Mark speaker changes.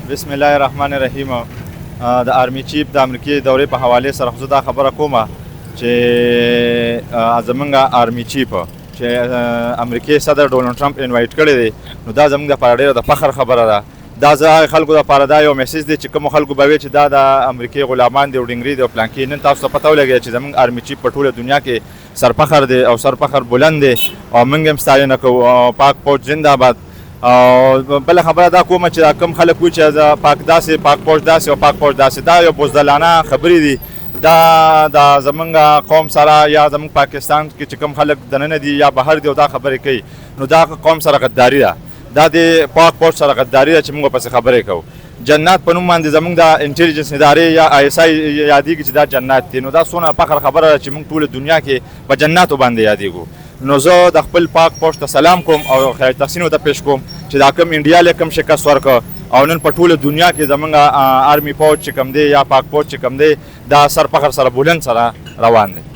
Speaker 1: بسم الله الرحمن الرحیم. د آرمی چیف د امریکای دورې په حواله سره خو دا خبره کومه چې زمونږ آرمی چیف چې امریکای صدر ډونالد ټرمپ انوایټ کړی دی، نو دا زمونږ لپاره ډېره د فخر خبره ده. دا زه خلکو لپاره دا یو میسیج دی چې کوم خلکو به وي چې دا د امریکای غلامان دي او ډنګري دي او پلانکي، نن تاسو ته پته ولګېده چې زمونږ آرمی چیف په ټوله دنیا کې سرفخر دی او سرفخر بلند دی او موږ هم ستاینه کوو. او پاک فوج زنده باد. او بله خبره دا کومه چې کوم خلک وایي چې پاک داسې پاک فوج داسې او پاک فوج داسې، دا یو بزدلانه خبرې دي. دا د زمونږ قوم سره یا زمونږ پاکستان کې چې کوم خلک دننه دي یا بهر دي او دا خبرې کوي، نو دا قوم سره غداري ده. دا د پاک فوج سره غداري ده چې موږ پسې خبرې کوو. جنات په نوم باندې زمونږ د انټیلیجنس ادارې یا آی اس آی یادېږي چې دا جنات دي، نو دا څونه فخر خبره ده چې موږ ټوله دنیا کې په جناتو باندې یادېږو. نو زه د خپل پاک فوج ته سلام کوم او خیر تحسین ورته پیش کوم چې دا کوم انډیا له کوم شکست ورکړ او نن په ټوله دنیا کې زمونږ آرمی فوج چې کوم دی یا پاک فوج چې کوم دی دا سرفخر سره بلند سره روان دی.